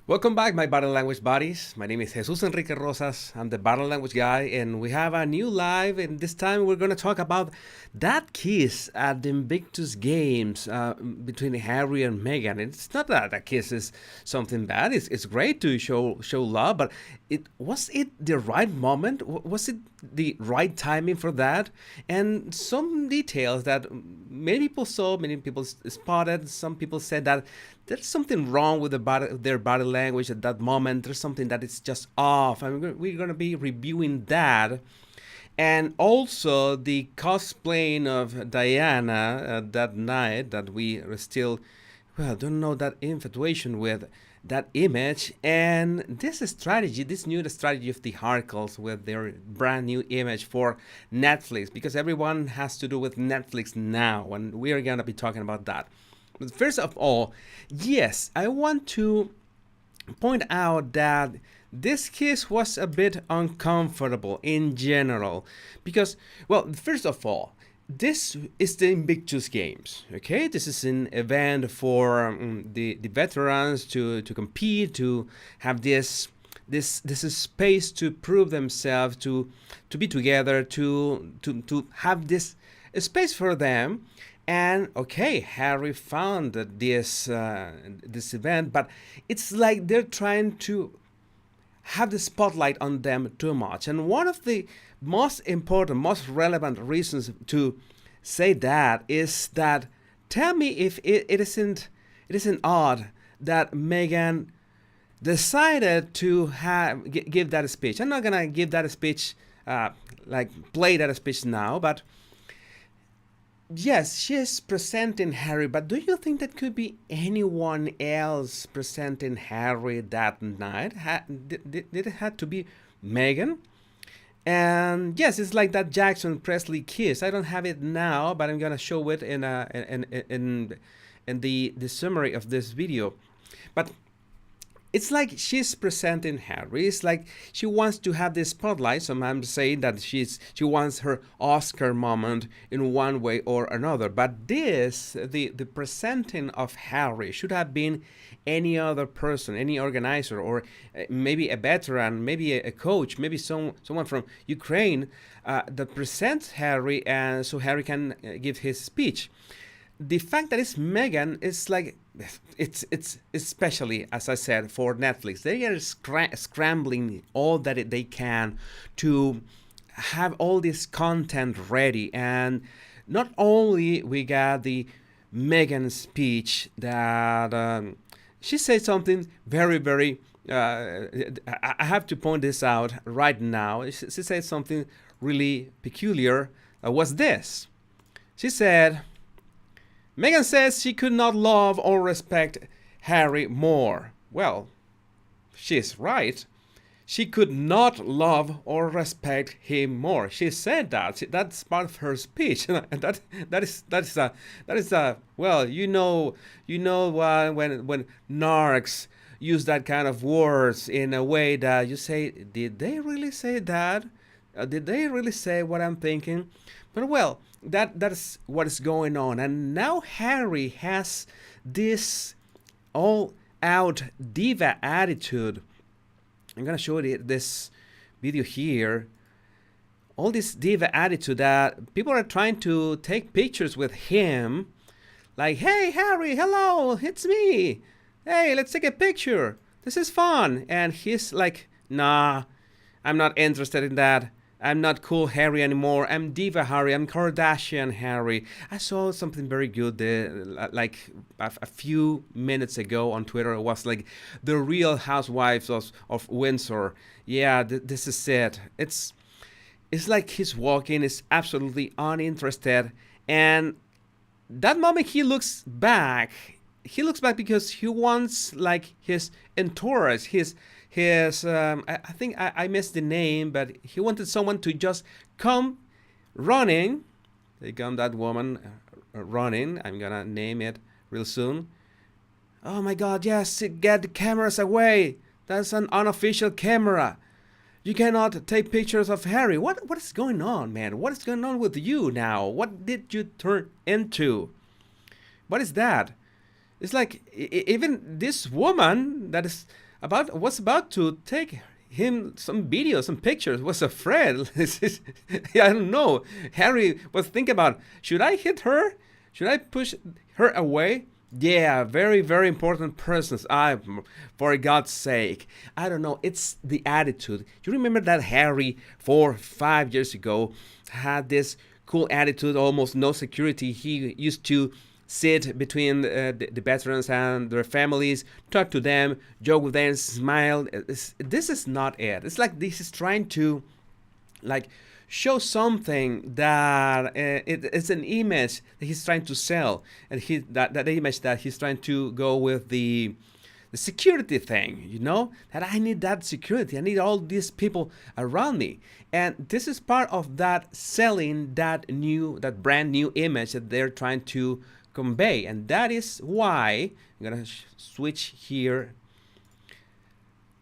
Welcome back, my body language buddies. My name is Jesus Enrique Rosas. I'm the body language guy, and we have a new live. And this time, we're going to talk about that kiss at the Invictus Games between Harry and Meghan. It's not that a kiss is something bad. It's great to show love, but it the right moment? Was it the right timing for that? And some details that many people saw, many people spotted. Some people said that there's something wrong with their body language at that moment. There's something that is just off. And we're going to be reviewing that. And also the cosplaying of Diana that night that we are still, don't know that infatuation with that image. And this strategy, this new strategy of the Harkles with their brand new image for Netflix, because everyone has to do with Netflix now. And we are going to be talking about that. But first of all, yes, I want to point out that this kiss was a bit uncomfortable in general because, first of all, this is the Invictus Games, okay? This is an event for the veterans to compete, to have this space to prove themselves, to be together, to have this space for them. And okay, Harry found this event, but it's like they're trying to have the spotlight on them too much. And one of the most important, most relevant reasons to say that is that tell me if it isn't odd that Meghan decided to give that speech. I'm not gonna give that speech, play that speech now, but. Yes, she is presenting Harry, but do you think that could be anyone else presenting Harry that night? Did it have to be Meghan? And yes, it's like that Jackson Presley kiss. I don't have it now, but I'm gonna show it in the summary of this video. But it's like she's presenting Harry. It's like she wants to have this spotlight. So I'm saying that she wants her Oscar moment in one way or another. But the presenting of Harry should have been any other person, any organizer, or maybe a veteran, maybe a coach, maybe someone from Ukraine that presents Harry, and so Harry can give his speech. The fact that it's Meghan is like it's especially, as I said, for Netflix. They are scrambling all that they can to have all this content ready. And not only we got the Meghan speech that she said something very, very. I have to point this out right now. She said something really peculiar. Was this? She said. Meghan says she could not love or respect Harry more. Well, she's right. She could not love or respect him more. She said that. That's part of her speech. that is well, when narcs use that kind of words in a way that you say, did they really say that? Did they really say what I'm thinking? But well, that's what is going on. And now Harry has this all-out diva attitude. I'm gonna show you this video here. All this diva attitude that people are trying to take pictures with him. Like, hey, Harry, hello, it's me. Hey, let's take a picture. This is fun. And he's like, nah, I'm not interested in that. I'm not cool Harry anymore. I'm Diva Harry. I'm Kardashian Harry. I saw something very good like a few minutes ago on Twitter. It was like the Real Housewives of Windsor. Yeah, this is it. It's like he's walking, is absolutely uninterested. And that moment he looks back because he wants like his entourage, his I think I missed the name, but he wanted someone to just come running. They come that woman running. I'm gonna name it real soon. Oh my God! Yes, get the cameras away. That's an unofficial camera. You cannot take pictures of Harry. What is going on, man? What is going on with you now? What did you turn into? What is that? It's like even this woman that is was about to take him some videos, some pictures, was afraid. I don't know. Harry was thinking about, should I hit her? Should I push her away? Yeah, very, very important persons. For God's sake. I don't know. It's the attitude. You remember that Harry 4, 5 years ago had this cool attitude, almost no security. He used to sit between the veterans and their families, talk to them, joke with them, smile. This is not it. It's like this is trying to like show something that it's an image that he's trying to sell, and that image that he's trying to go with the security thing, that I need that security, I need all these people around me, and this is part of that selling that brand new image that they're trying to convey. And that is why I'm gonna switch here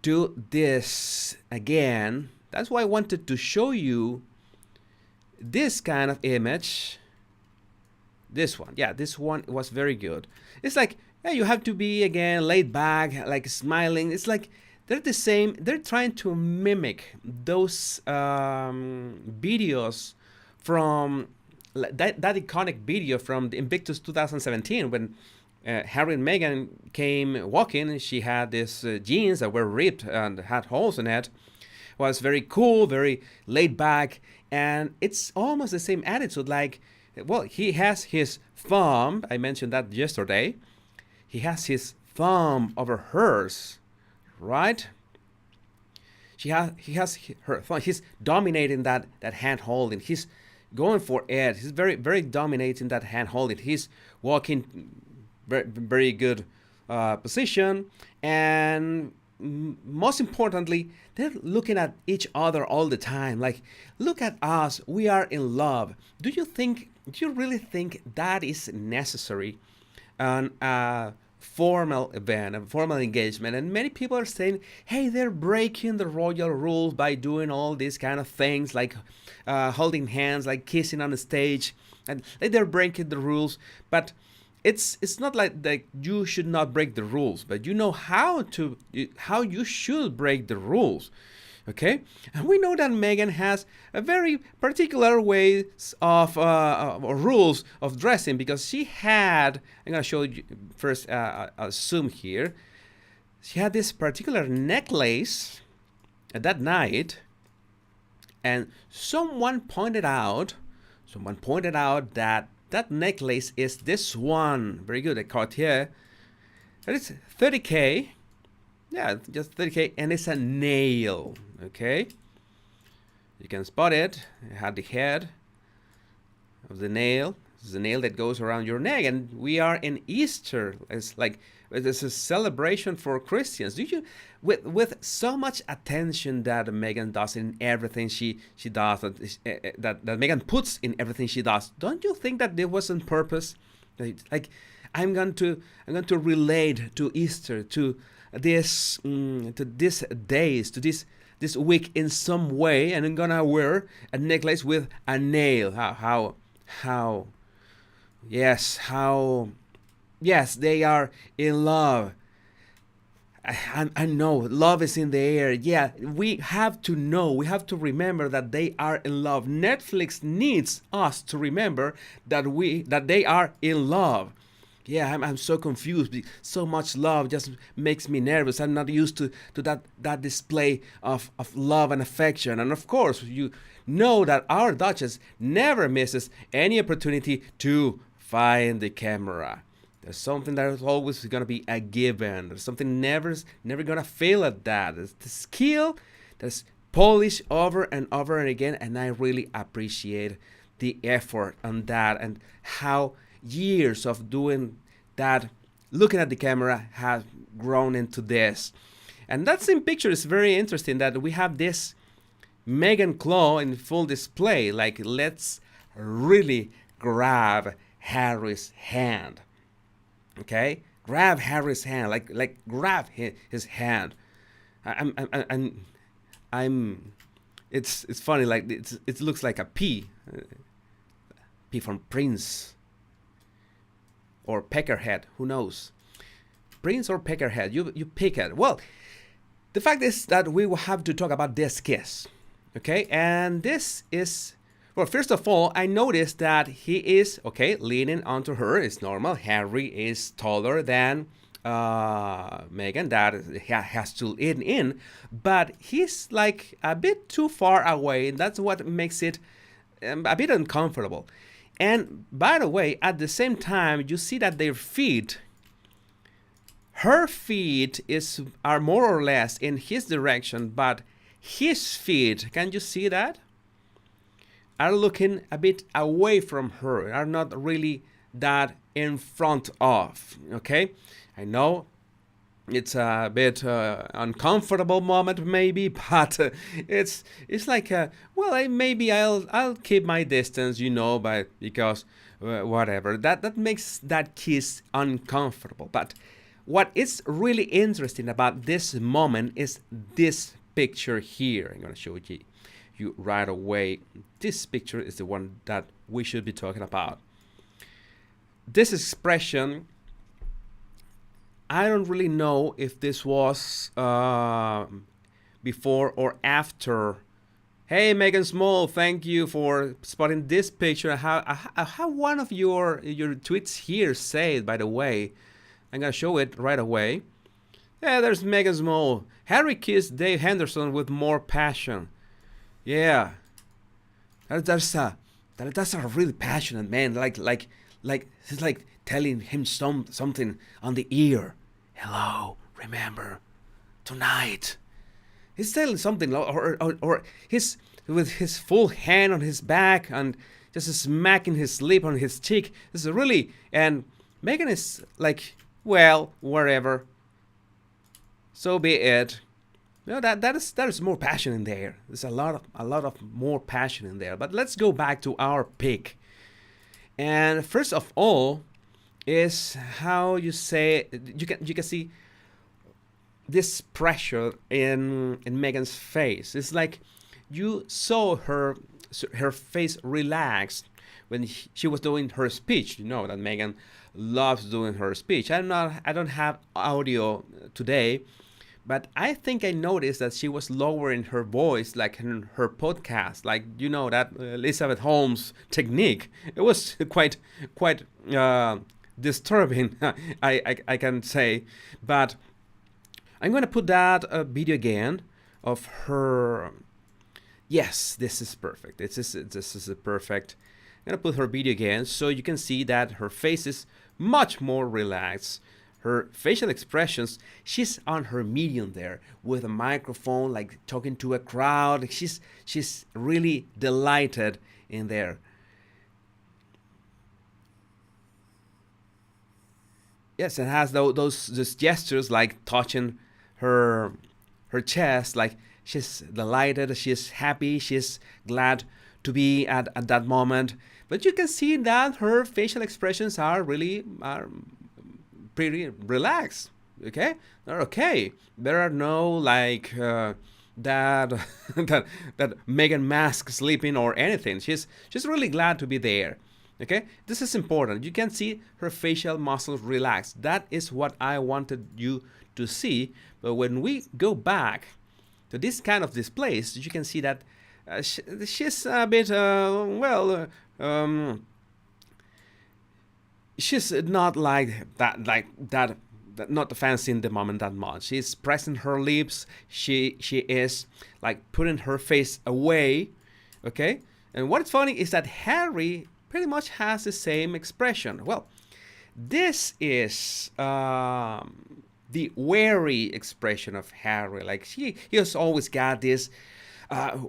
to this again. That's why I wanted to show you this kind of image. This one, yeah, this one was very good. It's like, yeah, you have to be again laid back, like smiling. It's like they're the same. They're trying to mimic those videos from that iconic video from the Invictus 2017 when Harry and Meghan came walking. She had these jeans that were ripped and had holes in it. Was very cool, very laid back, and it's almost the same attitude. Like, well, he has his thumb. I mentioned that yesterday. He has his thumb over hers, right? He has her thumb. He's dominating that hand holding. He's going for it. He's very, very dominating that hand holding. He's walking very, very good position, and most importantly, they're looking at each other all the time. Like, look at us, we are in love. Do you really think that is necessary on a formal event, a formal engagement? And many people are saying, hey, they're breaking the royal rules by doing all these kind of things, like holding hands, like kissing on the stage, and like they're breaking the rules. But it's not like you should not break the rules, but you know how you should break the rules, okay? And we know that Meghan has a very particular ways of rules of dressing, because she had, I'm gonna show you first. I'll zoom here. She had this particular necklace that night, and someone pointed out that that necklace is this one. Very good, a Cartier. That is 30K. Yeah, just 30K, and it's a nail. Okay, you can spot it. It had the head of the nail. This is a nail that goes around your neck, and we are in Easter. It's like it's a celebration for Christians. Do you, with so much attention that Meghan does in everything she does, that Meghan puts in everything she does, don't you think that it was on purpose? Like, I'm going to relate to Easter, to this days, to this week in some way, and I'm gonna wear a necklace with a nail. How yes, they are in love. I know love is in the air. Yeah, we have to know, we have to remember that they are in love. Netflix needs us to remember that they are in love. Yeah, I'm so confused. So much love just makes me nervous. I'm not used to that display of love and affection. And of course, you know that our Duchess never misses any opportunity to find the camera. There's something that is always going to be a given. There's something never going to fail at that. It's the skill that's polished over and over and again, and I really appreciate the effort on that and how years of doing that, looking at the camera, has grown into this. And that same picture is very interesting, that we have this Meghan claw in full display. Like, let's really grab Harry's hand. Okay, grab Harry's hand, like grab his hand. I'm. It's funny. Like it looks like a P. P from Prince. Or Peckerhead. Who knows? Prince or Peckerhead. You pick it. Well, The fact is that we will have to talk about this kiss. Okay, and this is, well, first of all, I noticed that he is, okay, leaning onto her. It's normal. Harry is taller than Meghan, that has to lean in, but he's like a bit too far away, and that's what makes it a bit uncomfortable. And by the way, at the same time, you see that their feet, her feet are more or less in his direction, but his feet, can you see that? Are looking a bit away from her, are not really that in front of, okay? I know it's a bit uncomfortable moment maybe, but it's like well, maybe I'll keep my distance, but because whatever, that makes that kiss uncomfortable. But what is really interesting about this moment is this picture here. I'm gonna show you right away. This picture is the one that we should be talking about. This expression, I don't really know if this was before or after. Hey, Megan Small, thank you for spotting this picture. I have one of your tweets here saved, by the way. I'm going to show it right away. Yeah, there's Megan Small. Harry kissed Dave Henderson with more passion. Yeah. That's a really passionate man. Like he's like telling him something on the ear. Hello, remember, tonight. He's telling something, or he's with his full hand on his back and just smacking his lip on his cheek. This is really, and Meghan is like, well, whatever. So be it. That is more passion in there. There's a lot of more passion in there. But let's go back to our pick. And first of all, is how you say, you can see this pressure in Meghan's face. It's like you saw her face relaxed when she was doing her speech. You know that Meghan loves doing her speech. I don't have audio today, but I think I noticed that she was lowering her voice, like in her podcast, like that Elizabeth Holmes technique. It was quite disturbing, I can say. But I'm going to put that video again of her. Yes, this is perfect. This is perfect. I'm going to put her video again so you can see that her face is much more relaxed. Her facial expressions, she's on her medium there with a microphone, like talking to a crowd. She's really delighted in there. Yes, it has those gestures like touching her chest, like she's delighted, she's happy, she's glad to be at that moment. But you can see that her facial expressions are pretty relaxed. Okay, they're okay. There are no like that that Meghan mask sleeping or anything. She's really glad to be there. Okay, this is important. You can see her facial muscles relaxed. That is what I wanted you to see. But when we go back to this kind of displays, you can see that she's a bit she's not like that, not fancying the moment that much. She's pressing her lips. She is like putting her face away. Okay, and what's funny is that Harry pretty much has the same expression. Well, this is the wary expression of Harry. Like he has always got this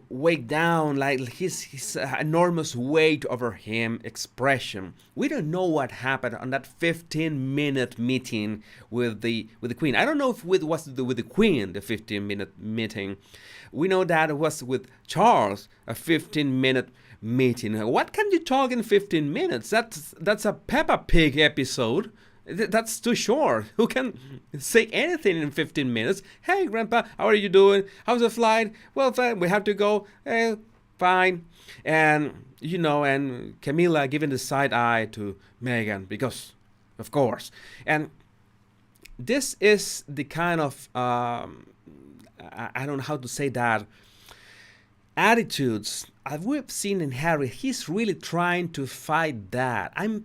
weighed down, like his enormous weight over him expression. We don't know what happened on that 15-minute meeting with the Queen. I don't know if it was with the Queen, the 15-minute meeting. We know that it was with Charles, a 15-minute meeting. What can you talk in 15 minutes? That's a Peppa Pig episode. That's too short. Who can say anything in 15 minutes? Hey, Grandpa, how are you doing? How's the flight? Well, fine, we have to go. Fine. And, and Camilla giving the side eye to Meghan because, of course. And this is the kind of I don't know how to say that, attitudes we've seen in Harry. He's really trying to fight that. I'm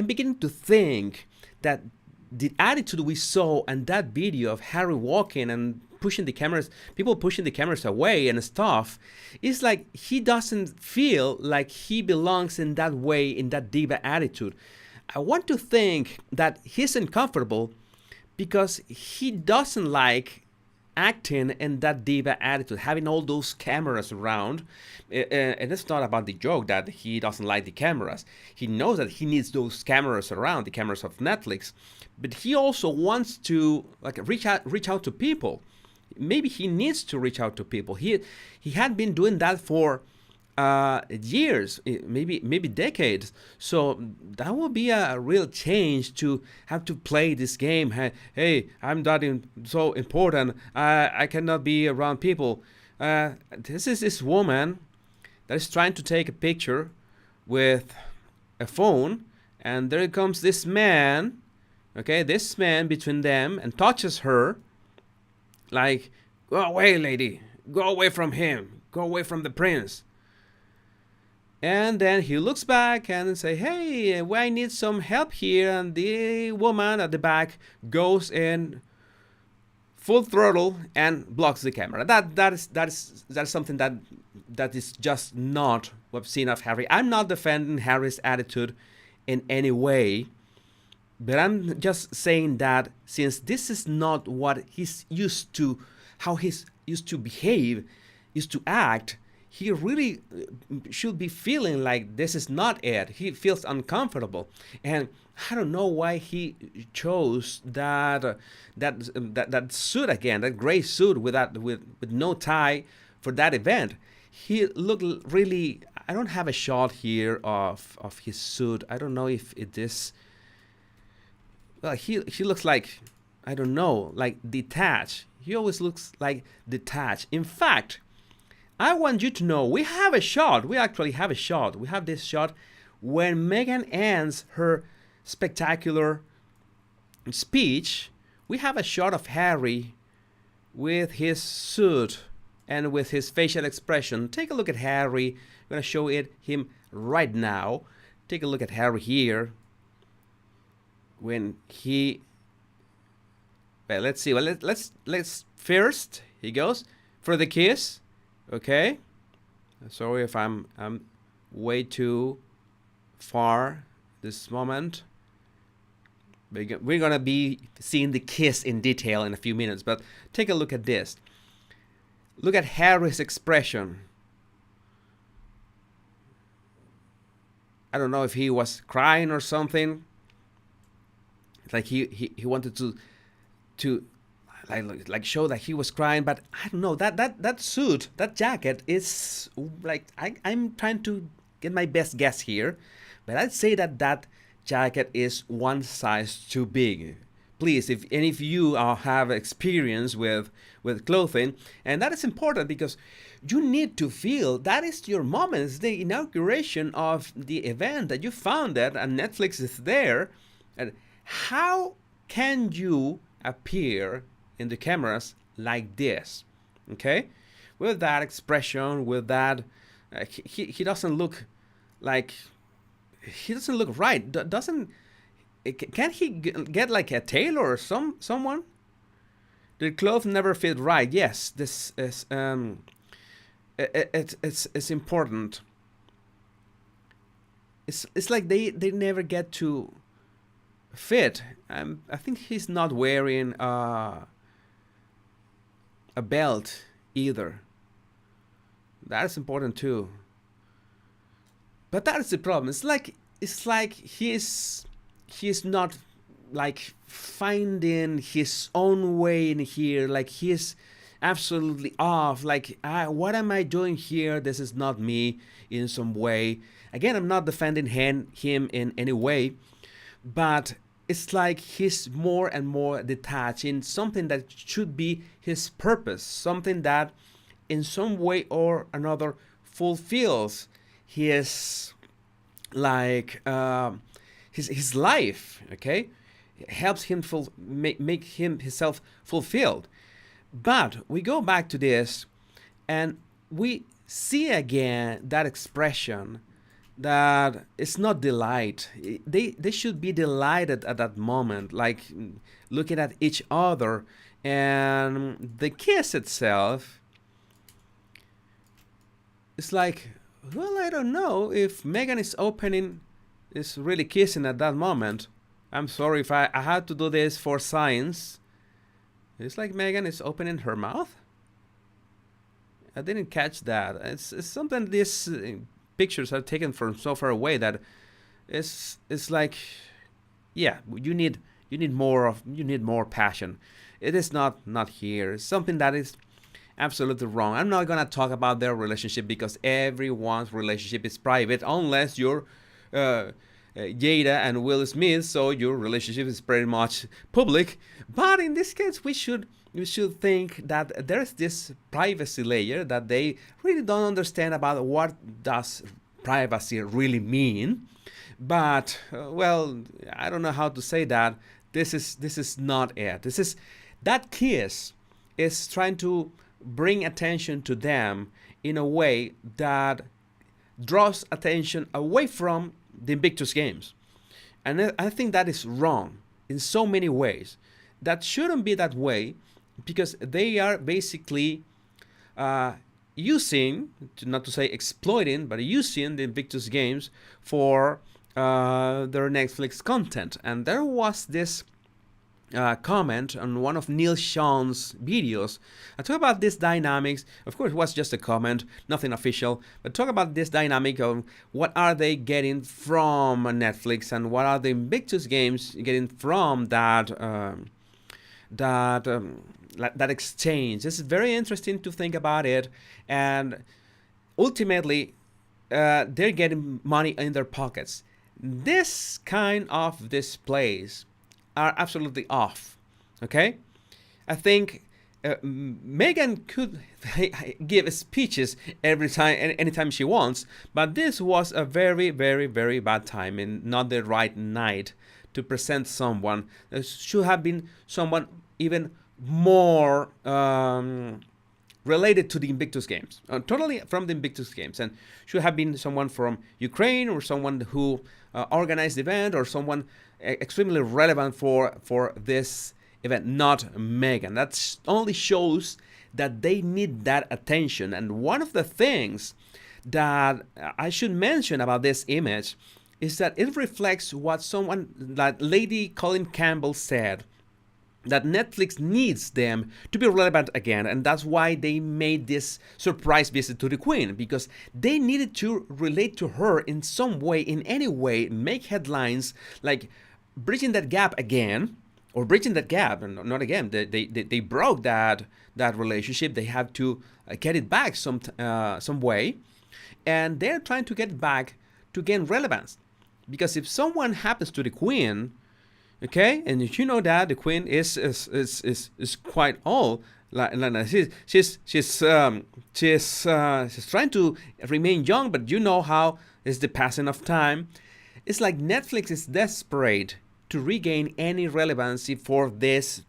beginning to think that the attitude we saw in that video of Harry walking and pushing the cameras, people pushing the cameras away and stuff, is like he doesn't feel like he belongs in that way, in that diva attitude. I want to think that he's uncomfortable because he doesn't like acting in that diva attitude, having all those cameras around. And it's not about the joke that he doesn't like the cameras. He knows that he needs those cameras around, the cameras of Netflix, but he also wants to like reach out to people. Maybe he needs to reach out to people. He had been doing that for years, maybe decades. So that will be a real change to have to play this game. Hey, I'm not so important. I cannot be around people. This is this woman that is trying to take a picture with a phone, and there comes this man. Okay, this man between them and touches her. Like, go away, lady. Go away from him. Go away from the prince. And then he looks back and say, hey, I need some help here. And the woman at the back goes in full throttle and blocks the camera. That is something that is just not what I've seen of Harry. I'm not defending Harry's attitude in any way, but I'm just saying that since this is not what he's used to, how he's used to behave, used to act, he really should be feeling like this is not it. He feels uncomfortable, and I don't know why he chose that suit again, that gray suit with no tie for that event. He looked really. I don't have a shot here of his suit. I don't know if it is. Well, he looks like, I don't know, like detached. He always looks like detached. In fact, I want you to know we have a shot. We actually have a shot. We have this shot when Meghan ends her spectacular speech. We have a shot of Harry with his suit and with his facial expression. Take a look at Harry. I'm going to show him right now. Take a look at Harry here. When he, well, let's see. Well, let's first he goes for the kiss. Okay. Sorry if I'm way too far this moment. We're gonna be seeing the kiss in detail in a few minutes, but take a look at this. Look at Harry's expression. I don't know if he was crying or something. Like he wanted to like show that he was crying, but I don't know, that suit, that jacket is like, I'm trying to get my best guess here, but I'd say that jacket is one size too big. Please, if you have experience with clothing, and that is important because you need to feel that is your moment. It's the inauguration of the event that you founded, and Netflix is there. And how can you appear in the cameras like this? Okay, with that expression, with that, he doesn't look like, he doesn't look right. Doesn't, can't he get like a tailor or someone? The clothes never fit right. Yes, this is it's important. It's like they never get to fit. I think he's not wearing a belt either. That's important too. But that is the problem. It's like he's not like finding his own way in here. Like he's absolutely off. Like, what am I doing here? This is not me in some way. Again, I'm not defending him in any way, but it's like he's more and more detached in something that should be his purpose, something that in some way or another fulfills his like his life. Okay, helps him make himself fulfilled. But we go back to this and we see again that expression that it's not delight. They should be delighted at that moment, like looking at each other. And the kiss itself, it's like, well, I don't know if Meghan is really kissing at that moment. I'm sorry if I had to do this for science. It's like Meghan is opening her mouth. I didn't catch that. It's something these pictures are taken from so far away that it's like, yeah, you need more passion. It is not here. It's something that is absolutely wrong. I'm not gonna talk about their relationship because everyone's relationship is private unless you're Jada and Will Smith, so your relationship is pretty much public. But in this case, we should think that there's this privacy layer that they really don't understand about what does privacy really mean. But well, I don't know how to say that. This is not it. This is that kiss is trying to bring attention to them in a way that draws attention away from the Invictus Games. And I think that is wrong in so many ways. That shouldn't be that way because they are basically using, not to say exploiting, but using the Invictus Games for their Netflix content. And there was this comment on one of Neil Sean's videos. I talk about this dynamics. Of course, it was just a comment, nothing official. But talk about this dynamic of what are they getting from Netflix and what are the Invictus Games getting from that exchange. It's very interesting to think about it, and ultimately, they're getting money in their pockets. This kind of displays are absolutely off. Okay, I think Meghan could give speeches every time, anytime she wants, but this was a very, very, very bad time and not the right night to present someone. There should have been someone even more related to the Invictus Games, totally from the Invictus Games, and should have been someone from Ukraine or someone who organized the event or someone extremely relevant for this event, not Meghan. That only shows that they need that attention. And one of the things that I should mention about this image is that it reflects what that Lady Colin Campbell said, that Netflix needs them to be relevant again, and that's why they made this surprise visit to the Queen, because they needed to relate to her in some way, in any way, make headlines, like bridging that gap again, or bridging that gap, and not again. They broke that relationship. They have to get it back some way, and they're trying to get it back to gain relevance, because if someone happens to the Queen, okay, and you know that the Queen is quite old. She's trying to remain young, but you know how is the passing of time. It's like Netflix is desperate to regain any relevancy for this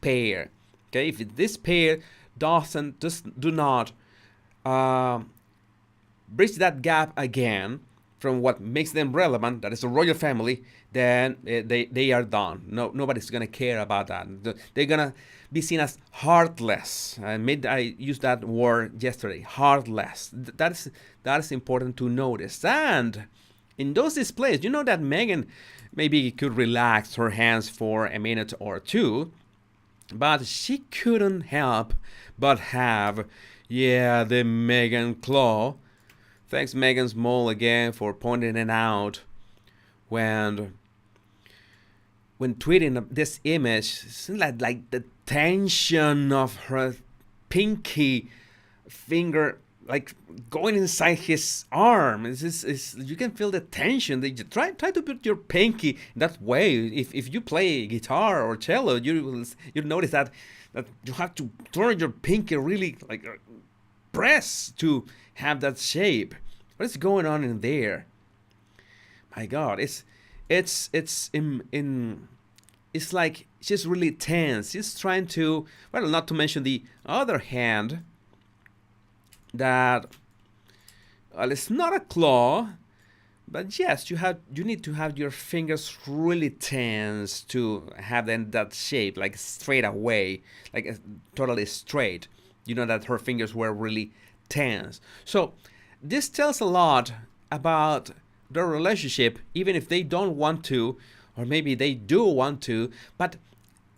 pair. Okay, if this pair do not bridge that gap again from what makes them relevant, that is the royal family, then they are done. Nobody's gonna care about that. They're gonna be seen as heartless. I used that word yesterday, heartless. That is important to notice. And in those displays, you know that Meghan maybe could relax her hands for a minute or two, but she couldn't help but have, the Meghan claw. Thanks, Megan Small, again for pointing it out when tweeting this image. It's like the tension of her pinky finger, like going inside his arm. You can feel the tension. You try to put your pinky that way. If you play guitar or cello, you'll notice that you have to turn your pinky really like press to have that shape. What is going on in there? My God, it's in it's like she's really tense. She's trying to, well, not to mention the other hand that, well, it's not a claw, but yes, you need to have your fingers really tense to have that shape, like straight away, like totally straight. You know that her fingers were really tense. So this tells a lot about their relationship, even if they don't want to, or maybe they do want to. But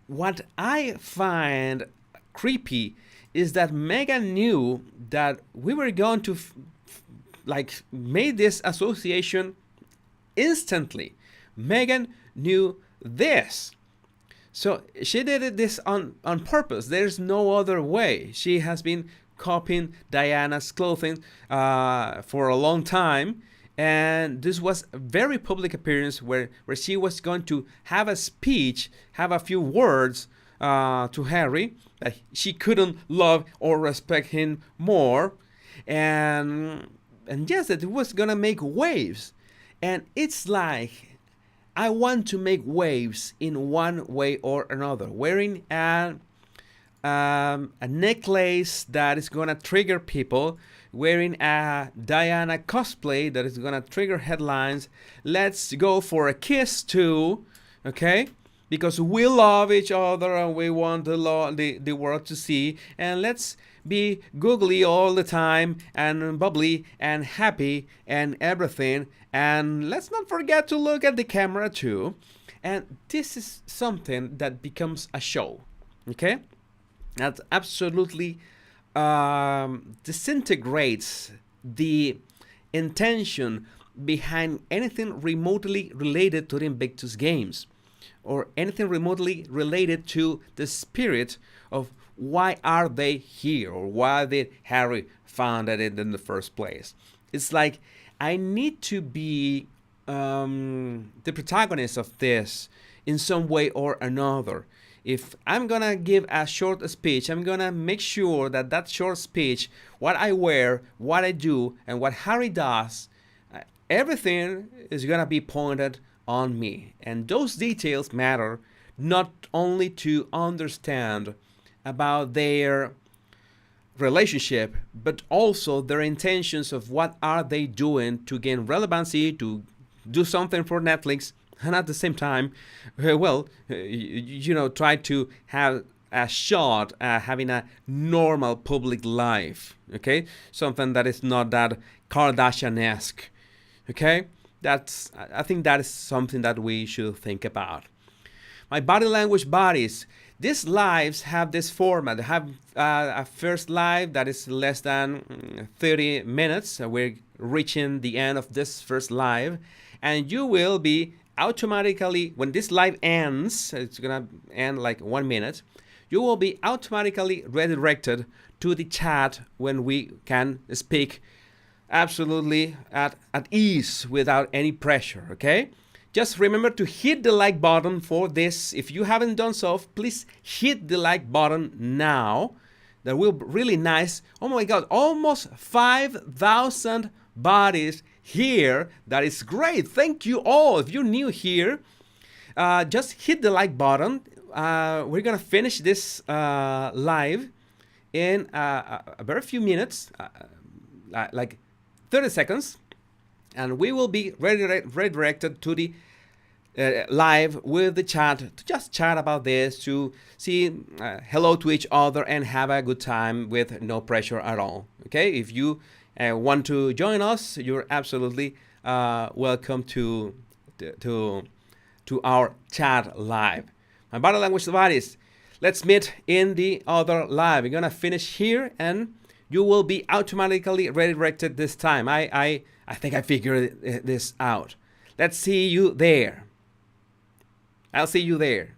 what I find creepy is that Meghan knew that we were going to like made this association instantly. Meghan knew this. So she did this on purpose. There's no other way. She has been copying Diana's clothing for a long time. And this was a very public appearance where she was going to have a speech, have a few words to Harry that she couldn't love or respect him more. And yes, that it was gonna make waves. And it's like, I want to make waves in one way or another, wearing a necklace that is gonna trigger people, wearing a Diana cosplay that is gonna trigger headlines. Let's go for a kiss too, okay? Because we love each other and we want the world to see. And let's be googly all the time and bubbly and happy and everything. And let's not forget to look at the camera too. And this is something that becomes a show, okay? That absolutely disintegrates the intention behind anything remotely related to the Invictus Games, or anything remotely related to the spirit of why are they here, or why did Harry found it in the first place. It's like, I need to be the protagonist of this in some way or another. If I'm gonna give a short speech, I'm gonna make sure that that short speech, what I wear, what I do, and what Harry does, everything is gonna be pointed on me. And those details matter not only to understand about their relationship, but also their intentions of what are they doing to gain relevancy, to do something for Netflix, and at the same time, try to have a shot at having a normal public life, okay? Something that is not that Kardashian-esque, okay? I think that is something that we should think about. My body language buddies, these lives have this format. They have a first live that is less than 30 minutes. We're reaching the end of this first live, and you will be automatically, when this live ends, it's gonna end like 1 minute, you will be automatically redirected to the chat when we can speak absolutely at ease without any pressure, okay? Just remember to hit the like button for this. If you haven't done so, please hit the like button now. That will be really nice. Oh my God, almost 5,000 bodies here. That is great. Thank you all. If you're new here, just hit the like button. We're gonna finish this live in a very few minutes, like 30 seconds, and we will be redirected to the live with the chat to just chat about this, to see hello to each other and have a good time with no pressure at all. Okay, if you want to join us, you're absolutely welcome to our chat live. My body language buddies, let's meet in the other live. We're gonna finish here, and you will be automatically redirected this time. I think I figured this out. Let's see you there. I'll see you there.